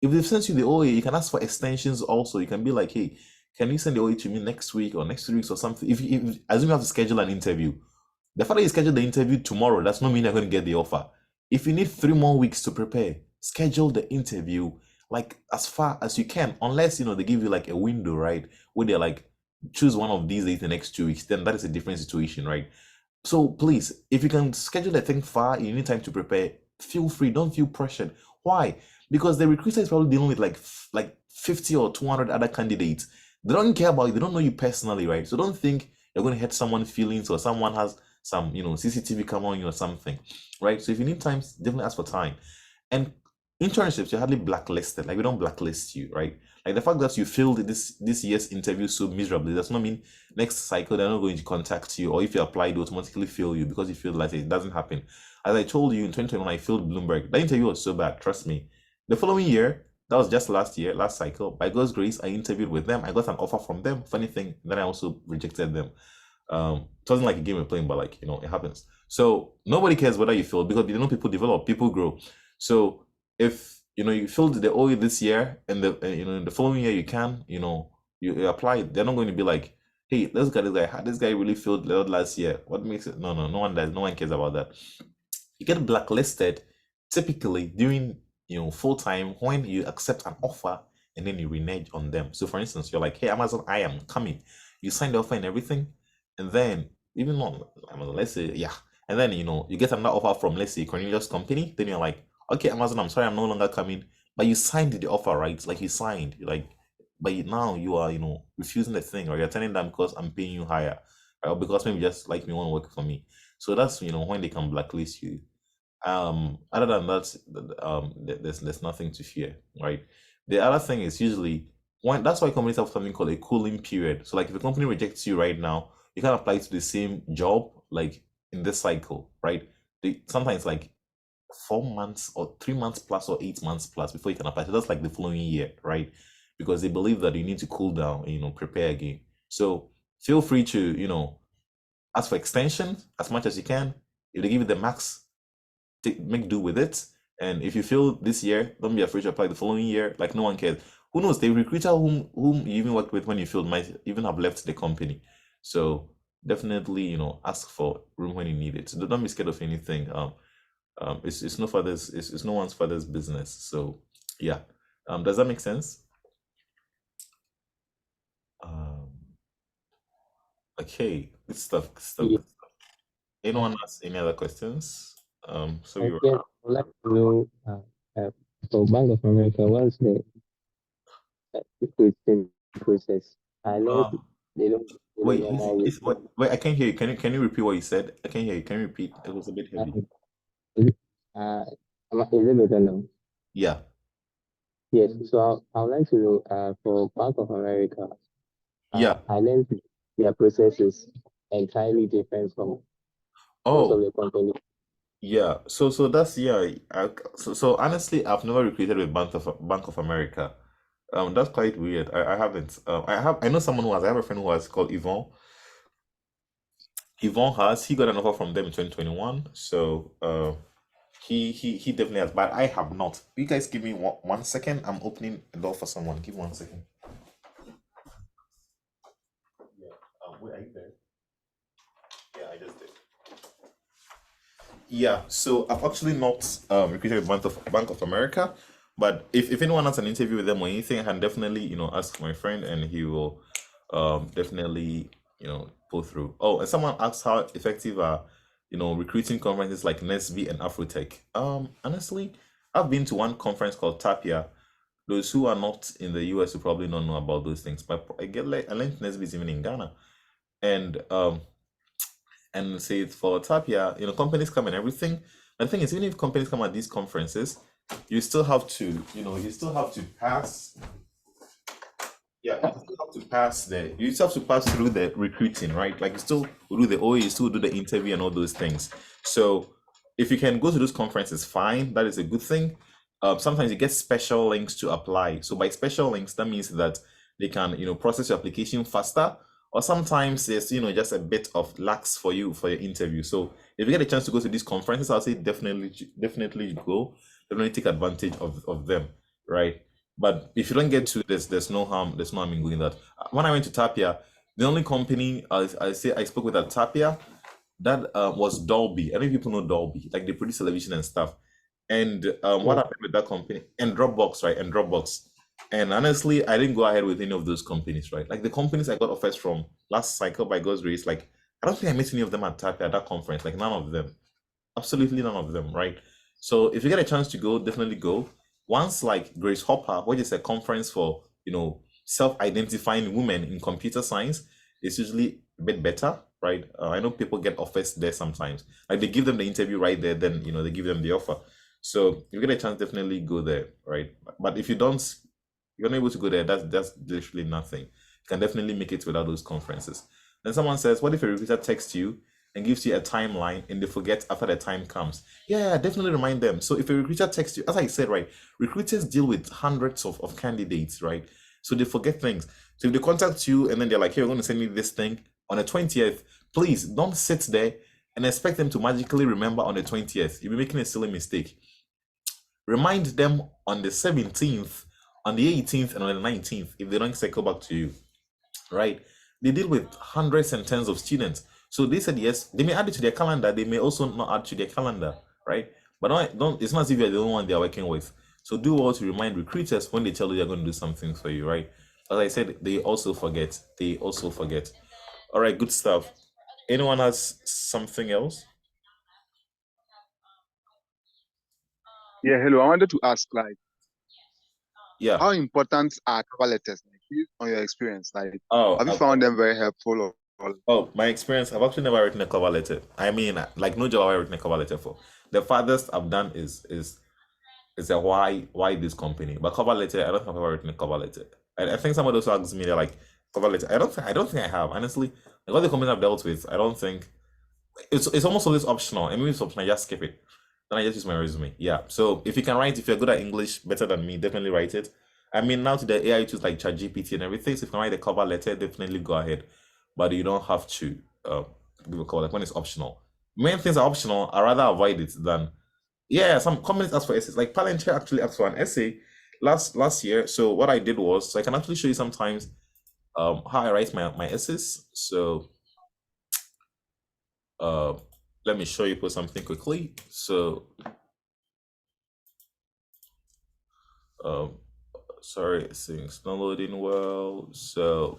If they've sent you the OA, you can ask for extensions also. You can be like, hey, can you send the OA to me next week or next 2 weeks or something? If assume you have to schedule an interview, the fact that you schedule the interview tomorrow, that's not mean you're going to get the offer. If you need 3 more weeks to prepare, schedule the interview like as far as you can, unless they give you like a window, right? Where they're like, choose one of these days the next 2 weeks, then that is a different situation, right? So please, if you can schedule the thing far, you need time to prepare, feel free, don't feel pressured. Why? Because the recruiter is probably dealing with like 50 or 200 other candidates. They don't care about you, they don't know you personally, right? So don't think you're going to hurt someone's feelings or someone has some CCTV camera on you or something, right? So if you need time, definitely ask for time. And internships, you're hardly blacklisted. Like, we don't blacklist you, right? Like, the fact that you failed this year's interview so miserably does not mean next cycle they're not going to contact you, or if you apply, they automatically fail you because you failed last year. It doesn't happen. As I told you in 2021, I failed Bloomberg. That interview was so bad, trust me. The following year, that was just last cycle, by God's grace, I interviewed with them. I got an offer from them. Funny thing, then I also rejected them. It wasn't like a game we're playing, but like, it happens. So nobody cares whether you fail, because people develop, people grow. So if you failed the OE this year and the following year you can, you apply, they're not going to be like, hey, let's get this guy. How this guy really failed last year? What makes it? No one does. No one cares about that. You get blacklisted typically during full time when you accept an offer and then you renege on them. So for instance, you're like, hey, Amazon, I am coming. You sign the offer and everything, and then even on Amazon, let's say, yeah, and then you get another offer from, let's say, Cornelius company. Then you're like, okay, Amazon, I'm sorry, I'm no longer coming. But you signed the offer, right? Like, you signed, but now you are refusing the thing, or you're telling them because I'm paying you higher, right? Or because maybe just like me, want to work for me. So that's when they can blacklist you. Other than that, there's nothing to fear, right? The other thing is usually that's why companies have something called a cooling period. So like, if a company rejects you right now, you can apply to the same job like in this cycle, right? Sometimes like 4 months or 3 months plus or 8 months plus before you can apply. So that's like the following year, right? Because they believe that you need to cool down and prepare again. So feel free to ask for extension as much as you can. If they give you the max, make do with it. And if you fail this year, don't be afraid to apply the following year. Like, no one cares. Who knows? The recruiter whom you even worked with when you failed might even have left the company. So definitely, ask for room when you need it. So don't be scared of anything. It's no one's father's business. So yeah. Does that make sense? Okay, good stuff. Yeah. Anyone has any other questions? So we were Yes, I would like to know for Bank of America, what's the recruiting process? I know they don't wait, normal wait, I can't hear you. Can you repeat what you said? I can't hear you. Can you repeat? It was a bit heavy. Is it better now? Yeah. Yes. So I would like to know for Bank of America. Yeah. I learned their process is entirely different from most of Oh, the company. yeah. So that's so honestly, I've never recruited with Bank of America. That's quite weird. I haven't. I know someone who has. I have a friend who has, called Yvonne. Yvonne he got an offer from them in 2021. So he definitely has, but I have not. You guys give me one second. I'm opening the door for someone. Give 1 second. Yeah. Wait, are you there? Yeah, I just did. Yeah. So I've actually not recruited with Bank of America, but if anyone has an interview with them or anything, I can definitely ask my friend, and he will definitely pull through. Oh, and someone asked how effective are recruiting conferences like NESB and Afrotech. Honestly, I've been to one conference called Tapia. Those who are not in the US will probably not know about those things, but I learned NESB is even in Ghana, and say for Tapia, companies come and everything. And the thing is, even if companies come at these conferences, you still have to pass. Yeah, you still have to pass through the recruiting, right? Like, you still do the OA, you still do the interview and all those things. So if you can go to those conferences, fine, that is a good thing. Sometimes you get special links to apply. So by special links, that means that they can process your application faster, or sometimes there's just a bit of lax for you for your interview. So if you get a chance to go to these conferences, I'll say definitely go. Definitely take advantage of them, right? But if you don't get to this, there's no harm in doing that. When I went to Tapia, the only company I spoke with at Tapia, that was Dolby. I don't know if people know Dolby, like they produce television and stuff. And what Yeah. happened with that company? And Dropbox, right? And Dropbox. And honestly, I didn't go ahead with any of those companies, right? Like the companies I got offers from last cycle by God's grace, like I don't think I met any of them at Tapia at that conference, like none of them. Absolutely none of them, right? So if you get a chance to go, definitely go. Once like Grace Hopper, which is a conference for self-identifying women in computer science, is usually a bit better, right? I know people get offers there sometimes. Like they give them the interview right there, then they give them the offer. So if you get a chance, definitely go there, right? But if you're not able to go there, that's literally nothing. You can definitely make it without those conferences. Then someone says, what if a recruiter texts you and gives you a timeline and they forget after the time comes? Yeah, definitely remind them. So if a recruiter texts you, as I said, right, recruiters deal with hundreds of candidates, right? So they forget things. So if they contact you and then they're like, hey, you're going to send me this thing on the 20th, please don't sit there and expect them to magically remember on the 20th. You'll be making a silly mistake. Remind them on the 17th, on the 18th, and on the 19th if they don't circle back to you, right? They deal with hundreds and tens of students. So they said yes, they may add it to their calendar, they may also not add to their calendar, right? But don't it's not as if you're the only one they're working with. So do well to remind recruiters when they tell you they're going to do something for you, right? As I said, they also forget. All right, good stuff. Anyone has something else? Yeah, hello. I wanted to ask, like, Yeah. how important are cover letters, like, based on your experience? Like, Oh, have you found them very helpful or Oh, my experience, I've actually never written a cover letter. I mean, like no job I've ever written a cover letter for. The farthest I've done is a why this company. But cover letter, I don't think I've ever written a cover letter. I think somebody also asked me, they're like, cover letter. I don't think I have, honestly. Like all the companies I've dealt with, I don't think it's almost always optional. And maybe it's optional, I just skip it. Then I just use my resume. Yeah. So if you can write, if you're good at English better than me, definitely write it. I mean, now to the AI tools like ChatGPT and everything, so if you can write a cover letter, definitely go ahead. But you don't have to give a call like when it's optional. Main things are optional, I rather avoid it than some companies ask for essays. Like Palantir actually asked for an essay last year. So what I did was, so I can actually show you sometimes how I write my essays. So let me show you something quickly. So sorry, things not loading well. So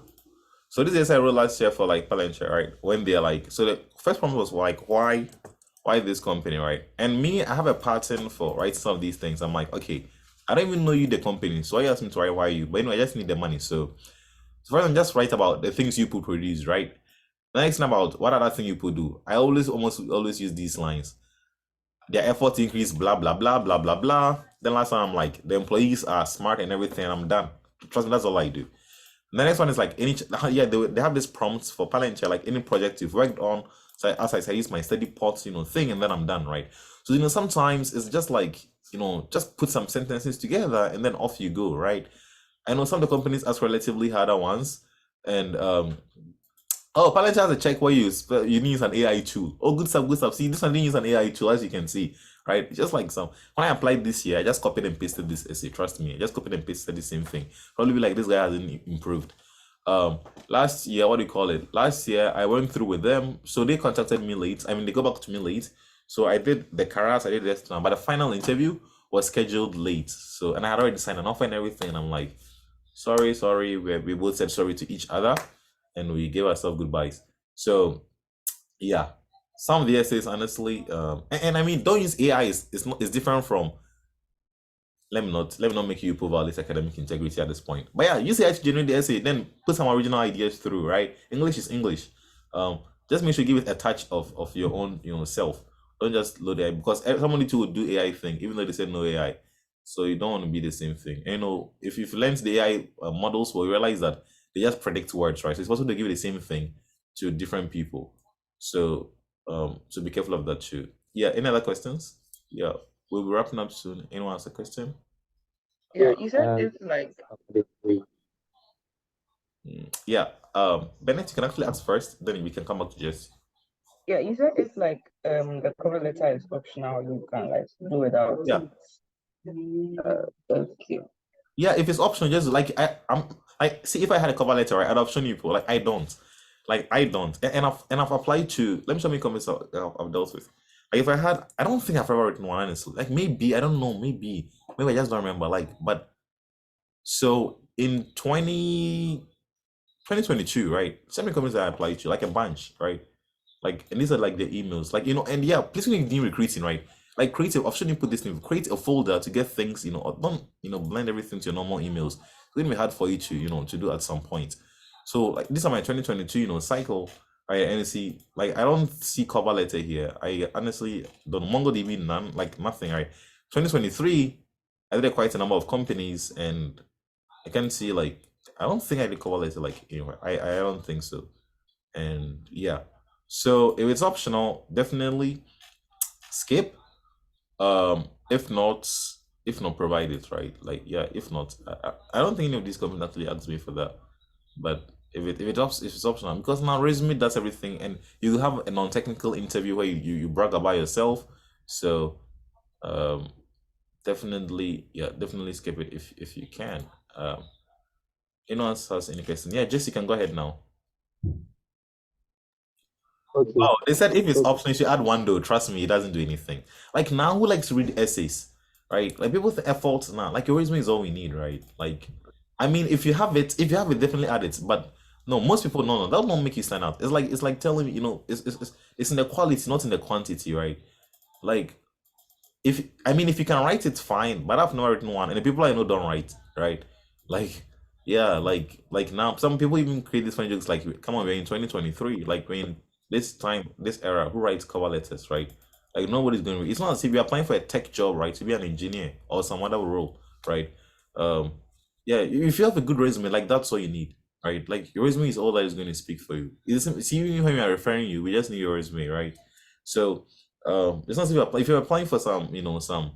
this is I wrote last year for like Palantir, right? When they're like, so the first one was like, why this company, right? And me, I have a pattern for writing some of these things. I'm like, okay, I don't even know you, the company, so why you ask me to write why you? But anyway, I just need the money. So first, I'm just write about the things you people produce, right? The next thing about what other thing you people do. I almost always use these lines. Their effort increase, blah blah blah blah blah blah. Then last time I'm like, the employees are smart and everything. I'm done. Trust me, that's all I do. The next one is like they have this prompts for Palantir, like any project you've worked on. So as I say, I use my study pot, thing, and then I'm done, right? So sometimes it's just like just put some sentences together and then off you go, right? I know some of the companies ask relatively harder ones, and Palantir has a check where you use an AI tool. Oh, good stuff, good stuff. See, this one didn't use an AI tool, as you can see, right? Just like when I applied this year, I just copied and pasted this essay. Trust me, I just copied and pasted the same thing. Probably be like, this guy hasn't improved. Last year, what do you call it? Last year, I went through with them, so they contacted me late. I mean, they go back to me late. So I did the Karas, I did this, but the final interview was scheduled late. So, and I had already signed an offer and everything. And I'm like, sorry. We both said sorry to each other, and we gave ourselves goodbyes. So, yeah, some of the essays, honestly, and I mean, don't use AI. It's different from. Let me not make you violate academic integrity at this point. But yeah, use AI to generate the essay, then put some original ideas through. Right? English is English. Just make sure you give it a touch of your own, self. Don't just load AI because somebody too would do AI thing, even though they said no AI. So you don't want to be the same thing. And, if you've learned the AI models, will realize that they just predict words, right? So it's possible to give the same thing to different people. So be careful of that too. Yeah. Any other questions? Yeah. We'll be wrapping up soon. Anyone has a question? Yeah, you said it's like somebody free. Yeah. Bennett, you can actually ask first, then we can come back to Jess. Yeah, you said it's like the cover letter is optional. You can like do without Yeah. Okay. Yeah, if it's optional, just like I see if I had a cover letter, right, I'd have shown you people. Like I don't. And I've applied to, let me show me comments I've dealt with. Like if I had, I don't think I've ever written one honestly. Like maybe, I don't know, maybe I just don't remember. Like, but so in 2022, right? So many companies that I applied to, like a bunch, right? Like, and these are like the emails, like, and yeah, please when you're doing recruiting, right? Like create a, option you put this thing, create a folder to get things, or don't, blend everything to your normal emails. It's gonna be hard for you to, to do at some point. So like these are my 2022, cycle. And see, like I don't see cover letter here. I honestly don't. MongoDB, none, like nothing, right? 2023, I did quite a number of companies, and I can see like I don't think I did cover letter like anywhere. I don't think so. And yeah, so if it's optional, definitely skip. If not provide it, right? Like yeah, if not, I don't think any of these companies actually asked me for that. But if it's optional, because now resume does everything, and you have a non-technical interview where you brag about yourself. So definitely skip it if you can. Anyone else has any question? Yeah, Jess, you can go ahead now. Okay. Oh, they said if it's optional, you should add one though. Trust me, it doesn't do anything. Like now, who likes to read essays, right? Like people with effort now. Like your resume is all we need, right? Like, I mean, if you have it, definitely add it. But no, most people no, that won't make you stand out. It's like telling me, it's in the quality, not in the quantity, right? Like, if you can write it, fine. But I've never written one, and the people I know don't write, right? Like, yeah, like now, some people even create this funny jokes. Like, come on, we're in 2023. Like, when this time, this era, who writes cover letters, right? Like nobody's going to. It's not as if you're applying for a tech job, right? To be an engineer or some other role, right? Yeah. If you have a good resume, like that's all you need, right? Like your resume is all that is going to speak for you. See, even when we are referring you, we just need your resume, right? So, it's not if you're applying for some, some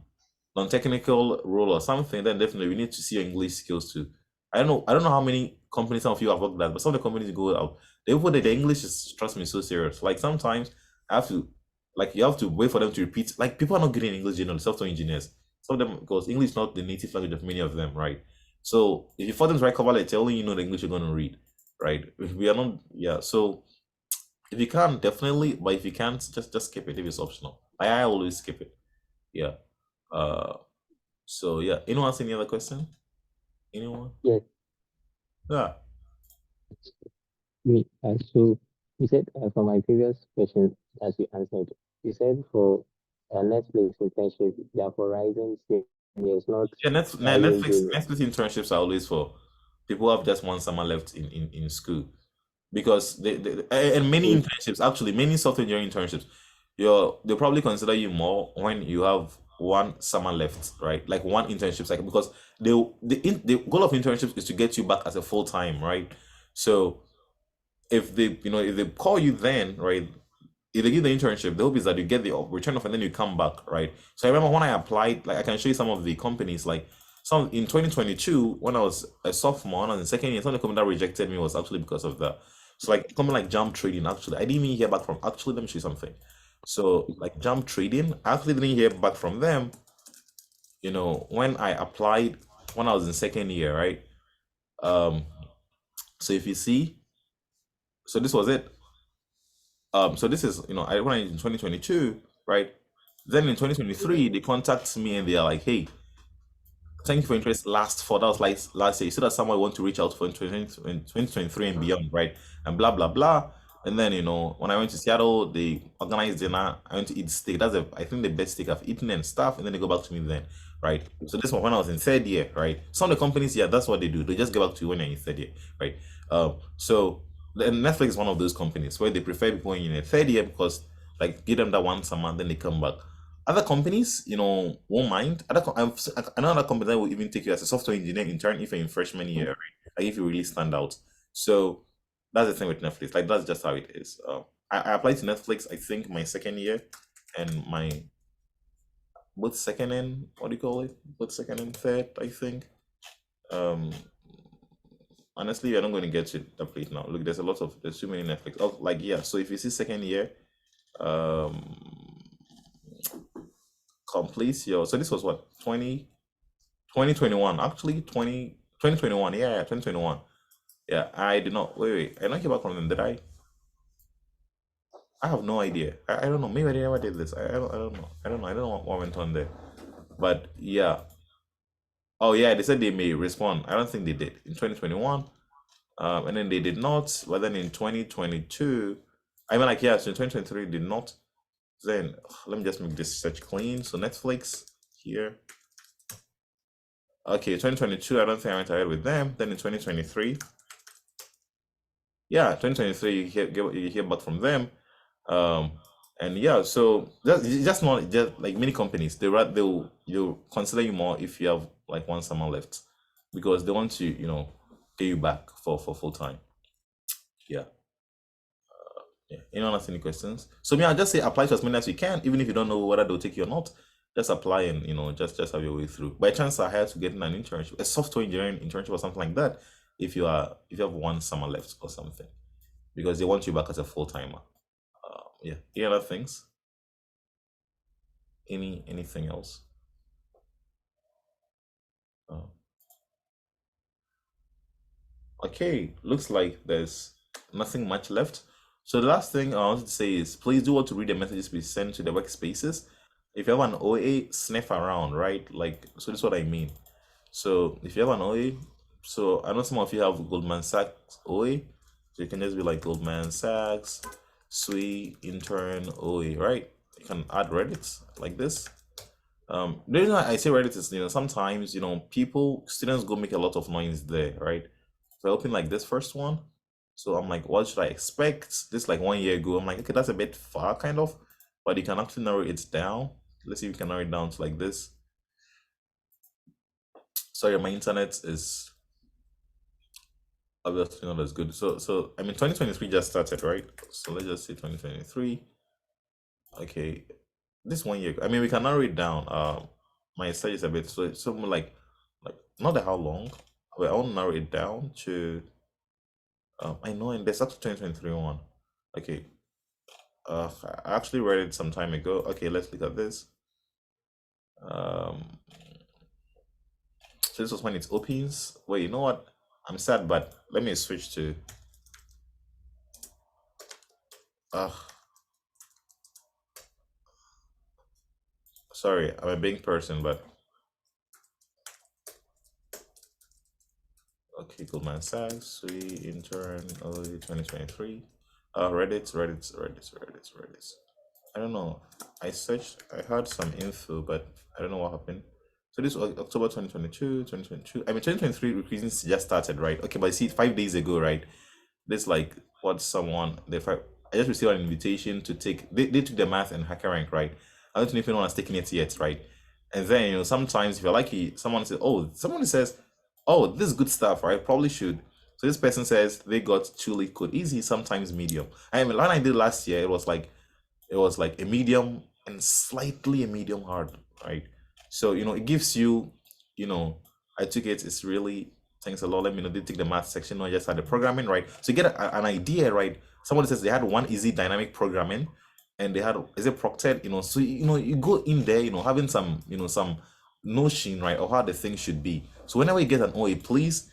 non-technical role or something, then definitely we need to see your English skills too. I don't know how many companies some of you have worked at, but some of the companies go out. They put that the English is, trust me, so serious. Like sometimes I have to, like you have to wait for them to repeat. Like people are not getting English, software engineers. Some of them, because English is not the native language of many of them, right? So if you for them to write cover letter, only the English you're going to read, right? We are not, yeah. So if you can, definitely, but if you can't, just skip it if it's optional. I always skip it. Yeah. So yeah. Anyone else any other question? Anyone? Yes. Yeah. Me. So you said for my previous question that you answered, you said for Netflix internship, they are for rising seniors, not Yeah, rising juniors. Netflix internships are always for people who have just one summer left in school, because and many Mm. internships, actually many software engineering internships, they'll probably consider you more when you have one summer left, right? Like one internship cycle, because the goal of internships is to get you back as a full time, right? So if they call you then, right? If they give the internship, the hope is that you get the return of and then you come back, right? So I remember when I applied, like I can show you some of the companies, like some in 2022 when I was a sophomore and I was in second year, some of the company that rejected me was actually because of that. So like company like Jump Trading, actually, I didn't even hear back from. Actually, let me show you something. So like Jump Trading, I actually didn't hear back from them. When I applied when I was in second year, right? So if you see, so this was it. So this is, I when I in 2022, right? Then in 2023, they contact me and they are like, "Hey, thank you for interest that was like last year. You said that someone want to reach out for in 2023 and beyond, right? And blah blah blah." And then when I went to Seattle, they organized dinner. I went to eat steak. I think the best steak I've eaten and stuff. And then they go back to me then, right? So this one when I was in third year, right? Some of the companies, yeah, that's what they do. They just get back to you when you're in third year, right? So then Netflix is one of those companies where they prefer people in a third year because like give them that one summer, then they come back. Other companies, won't mind. Another company that will even take you as a software engineer intern if you're in freshman year, right? Like if you really stand out. So that's the thing with Netflix. Like that's just how it is. I applied to Netflix, I think my second year, and my both second and what do you call it? Both second and third, I think. honestly, you're not going to get to the place now. Look, there's too many Netflix. Oh, like yeah. So if you see second year, um, complete your. So this was what 2021 actually 2021. Yeah, 2021. Yeah, I did not wait. I don't hear back from them. Did I? I have no idea. I don't know. Maybe I never did this. I don't know. I don't know. I don't know what went on there. But yeah. Oh yeah, they said they may respond. I don't think they did in 2021. And then they did not. But then in 2022, I mean, like yeah, so in 2023 did not. Then let me just make this search clean. So Netflix here. Okay, 2022. I don't think I went ahead with them. Then in 2023, yeah, 2023 you hear back from them. And yeah, so just not just like many companies, they'll consider you more if you have like one summer left, because they want to get you back for full time. Yeah. Yeah. Anyone has any questions? So I'll just say apply to as many as you can, even if you don't know whether they'll take you or not. Just apply and just have your way through. By chance are higher to getting an internship, a software engineering internship or something like that, if you have one summer left or something, because they want you back as a full timer. Yeah. Any other things? Anything else? Okay, looks like there's nothing much left. So the last thing I wanted to say is please do want to read the messages we send to the workspaces. If you have an OA, sniff around, right? Like, so this is what I mean. So if you have an OA, so I know some of you have Goldman Sachs OA, so you can just be like Goldman Sachs, SWE, intern, OA, right? You can add Reddit like this. The reason I say Reddit is, sometimes, students go make a lot of noise there, right? So I open like this first one. So I'm like, what should I expect? This like 1 year ago. I'm like, okay, that's a bit far kind of, but you can actually narrow it down. Let's see if we can narrow it down to like this. Sorry, my internet is obviously not as good. So I mean 2023 just started, right? So let's just say 2023. Okay, this 1 year. I mean we can narrow it down. My search is a bit so it's something like not that how long, but I want to narrow it down to I know in there's up to 2023 one. Okay. I actually read it some time ago. Okay, let's look at this. So this was when it opens. Wait, you know what? I'm sad, but let me switch to sorry, I'm a big person, but okay, Goldman Sachs, SWE, intern, early 2023. Reddit. I don't know. I searched, I had some info, but I don't know what happened. So this was October 2022. I mean, 2023 recruiting just started, right? Okay, but see, 5 days ago, right? This like what someone I just received an invitation to take. They took the math and HackerRank, right? I don't know if anyone has taken it yet, right? And then sometimes if you're lucky, someone says, "Oh, this is good stuff, right? Probably should." So this person says they got 2 lead code easy, sometimes medium. I mean, when I did last year, it was like a medium and slightly a medium hard, right? So it gives you, I took it. It's really thanks a lot. Let me know. They take the math section, not just had the programming, right? So you get an idea, right? Someone says they had one easy dynamic programming, and they had proctored, so you go in there, having some some notion, right, of how the thing should be. So whenever you get an OA, please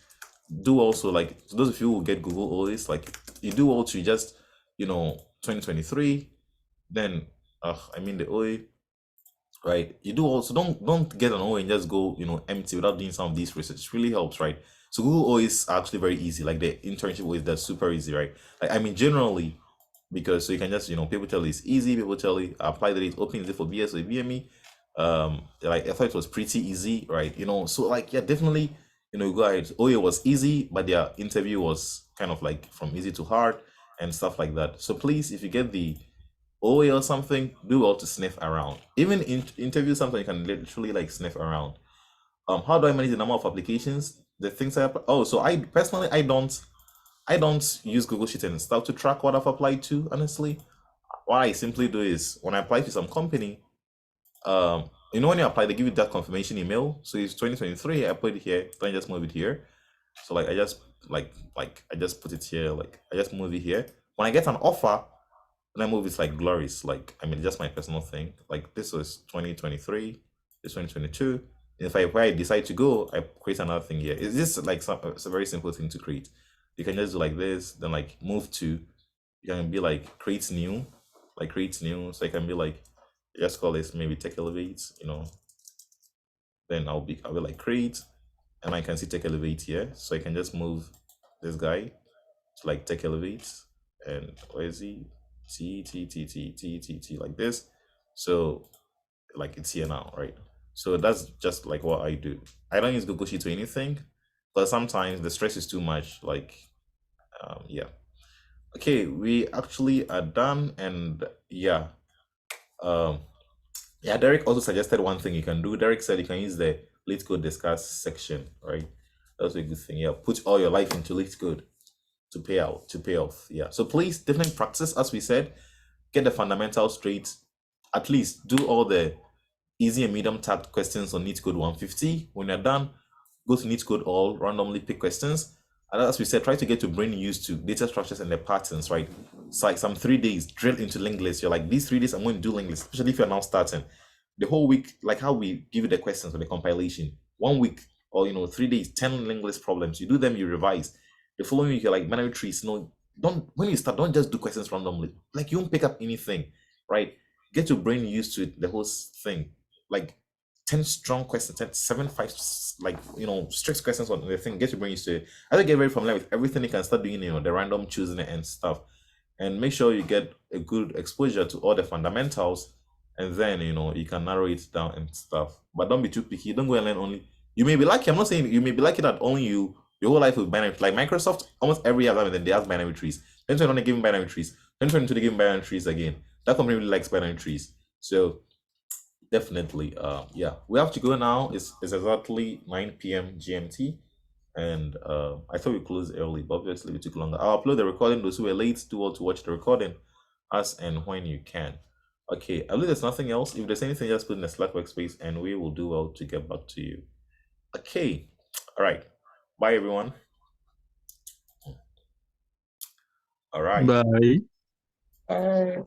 do also like those of you who get Google OAs, like you do also just 2023, then I mean the OA, right? You do also don't get an OA and just go empty without doing some of these research. It really helps, right? So Google OAs are actually very easy, like the internship OAs, they're super easy, right? Like, I mean generally, because so you can just people tell you it's easy, people tell you apply the date, open it for BS or BME. Like I thought it was pretty easy, right? So like yeah, definitely go ahead. OA was easy, but their interview was kind of like from easy to hard and stuff like that. So please, if you get the OA or something, do well to sniff around. Even in interview, something you can literally like sniff around. How do I manage the number of applications? The things I so I personally I don't use Google Sheets and stuff to track what I've applied to. Honestly, what I simply do is when I apply to some company, when you apply, they give you that confirmation email. So it's 2023. I put it here. Then I just move it here. So like I just like I just put it here, like I just move it here. When I get an offer, then I move it like Gloris, like I mean just my personal thing. Like this was 2023, this 2022. If I decide to go, I create another thing here. It's just like it's a very simple thing to create. You can just do like this, then like move to, you can be like create new, like create new. So I can be like, just call this maybe Tech Elevate, you know. Then I'll be like create, and I can see Tech Elevate here. So I can just move this guy to like Tech Elevate, and where is he? T like this. So like it's here now, right? So that's just like what I do. I don't use Google Sheet to anything, but sometimes the stress is too much. Like, yeah. Okay, we actually are done, and yeah. Yeah, Derek also suggested one thing you can do. Derek said you can use the Late Code Discuss section, right? That's a good thing. Yeah, put all your life into Late Code to pay off. Yeah. So please definitely practice, as we said, get the fundamentals straight. At least do all the easy and medium tagged questions on NeetCode 150. When you're done, go to NeetCode all, randomly pick questions. And as we said, try to get your brain used to data structures and the patterns, right? It's like some 3 days, drill into linked lists. You're like, these 3 days, I'm going to do linked lists, especially if you're now starting. The whole week, like how we give you the questions for the compilation, 1 week or 3 days, 10 linked list problems. You do them, you revise. The following week, you're like binary trees. No, when you start, don't just do questions randomly. Like you won't pick up anything, right? Get your brain used to it, the whole thing. Like 10 strong questions, 10, 7, 5, like strict questions on the thing. Get your brain used to it. I think get very familiar with everything. You can start doing, the random choosing and stuff, and make sure you get a good exposure to all the fundamentals, and then you can narrow it down and stuff. But don't be too picky. Don't go and learn only. You may be lucky. I'm not saying you may be lucky that only your whole life with binary. Like Microsoft, almost every year then they have binary trees. Then they're giving binary trees. Then they're giving binary trees again. That company really likes binary trees. So definitely, yeah, we have to go now. It's exactly 9 p.m. GMT, and I thought we closed early, but obviously we took longer. I'll upload the recording. Those who were late, do well to watch the recording as and when you can. Okay, I believe there's nothing else. If there's anything, just put in the Slack workspace, and we will do well to get back to you. Okay, all right. Bye, everyone. All right. Bye.